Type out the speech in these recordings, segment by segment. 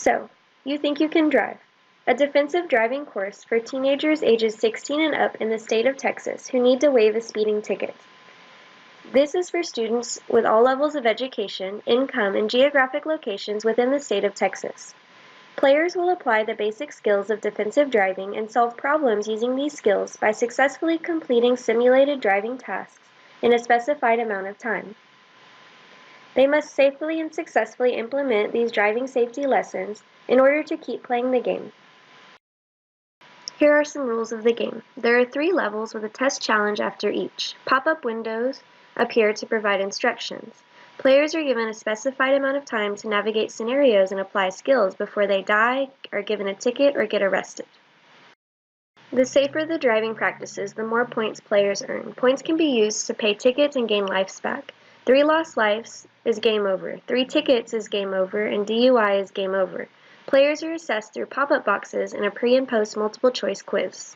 So, you think you can drive. A defensive driving course for teenagers ages 16 and up in the state of Texas who need to waive a speeding ticket. This is for students with all levels of education, income, and geographic locations within the state of Texas. Players will apply the basic skills of defensive driving and solve problems using these skills by successfully completing simulated driving tasks in a specified amount of time. They must safely and successfully implement these driving safety lessons in order to keep playing the game. Here are some rules of the game. There are 3 levels with a test challenge after each. Pop-up windows appear to provide instructions. Players are given a specified amount of time to navigate scenarios and apply skills before they die, are given a ticket, or get arrested. The safer the driving practices, the more points players earn. Points can be used to pay tickets and gain lives back. 3 lost lives is game over. 3 tickets is game over, and DUI is game over. Players are assessed through pop-up boxes and a pre- and post multiple-choice quiz.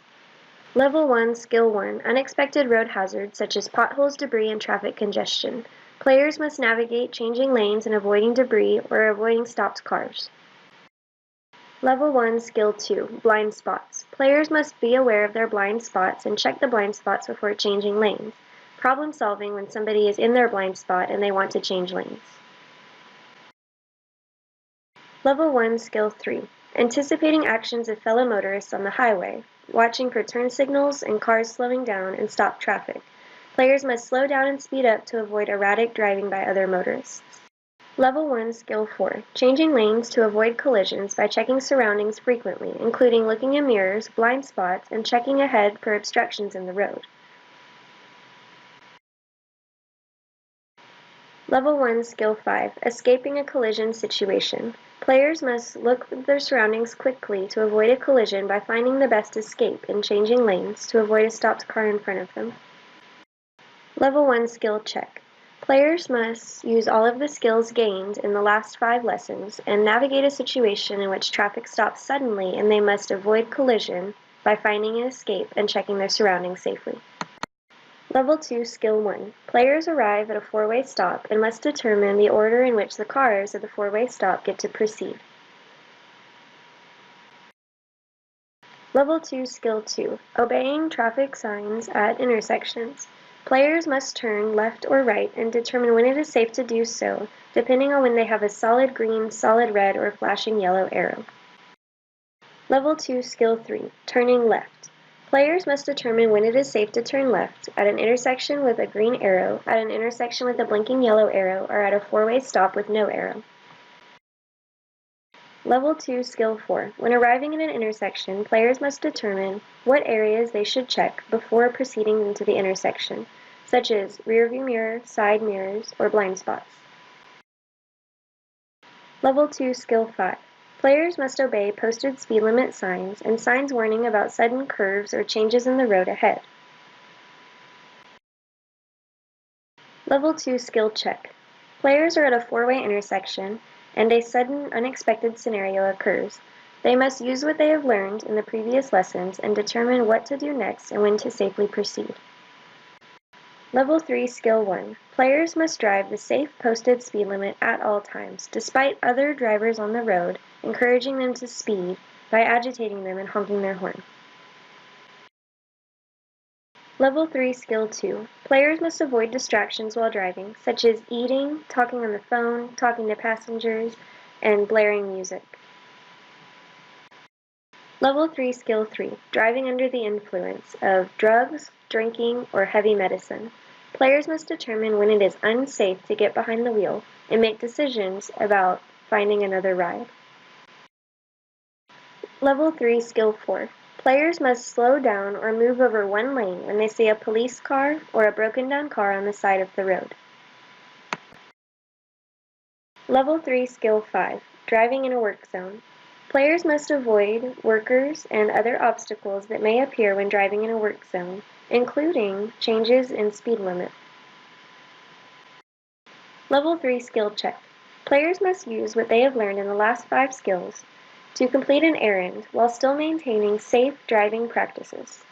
Level 1, Skill 1, Unexpected road hazards such as potholes, debris, and traffic congestion. Players must navigate changing lanes and avoiding debris or avoiding stopped cars. Level 1, Skill 2, Blind spots. Players must be aware of their blind spots and check the blind spots before changing lanes. Problem solving when somebody is in their blind spot and they want to change lanes. Level 1, Skill 3, Anticipating actions of fellow motorists on the highway, watching for turn signals and cars slowing down and stop traffic. Players must slow down and speed up to avoid erratic driving by other motorists. Level 1, Skill 4, Changing lanes to avoid collisions by checking surroundings frequently, including looking in mirrors, blind spots, and checking ahead for obstructions in the road. Level 1, Skill 5, Escaping a collision situation. Players must look at their surroundings quickly to avoid a collision by finding the best escape and changing lanes to avoid a stopped car in front of them. Level 1, Skill Check. Players must use all of the skills gained in the last 5 lessons and navigate a situation in which traffic stops suddenly and they must avoid collision by finding an escape and checking their surroundings safely. Level 2, Skill 1. Players arrive at a 4-way stop and must determine the order in which the cars at the 4-way stop get to proceed. Level 2, Skill 2. Obeying traffic signs at intersections. Players must turn left or right and determine when it is safe to do so, depending on when they have a solid green, solid red, or flashing yellow arrow. Level 2, Skill 3. Turning left. Players must determine when it is safe to turn left at an intersection with a green arrow, at an intersection with a blinking yellow arrow, or at a 4-way stop with no arrow. Level 2, Skill 4. When arriving at an intersection, players must determine what areas they should check before proceeding into the intersection, such as rearview mirror, side mirrors, or blind spots. Level 2, Skill 5. Players must obey posted speed limit signs and signs warning about sudden curves or changes in the road ahead. Level 2, Skill Check. Players are at a 4-way intersection and a sudden, unexpected scenario occurs. They must use what they have learned in the previous lessons and determine what to do next and when to safely proceed. Level 3, Skill 1. Players must drive the safe posted speed limit at all times, despite other drivers on the road encouraging them to speed by agitating them and honking their horn. Level 3, Skill 2. Players must avoid distractions while driving, such as eating, talking on the phone, talking to passengers, and blaring music. Level 3, Skill 3. Driving under the influence of drugs, drinking, or heavy medicine. Players must determine when it is unsafe to get behind the wheel and make decisions about finding another ride. Level 3, Skill 4. Players must slow down or move over one lane when they see a police car or a broken down car on the side of the road. Level 3, Skill 5. Driving in a work zone. Players must avoid workers and other obstacles that may appear when driving in a work zone, including changes in speed limit. Level 3, Skill Check. Players must use what they have learned in the last 5 skills to complete an errand while still maintaining safe driving practices.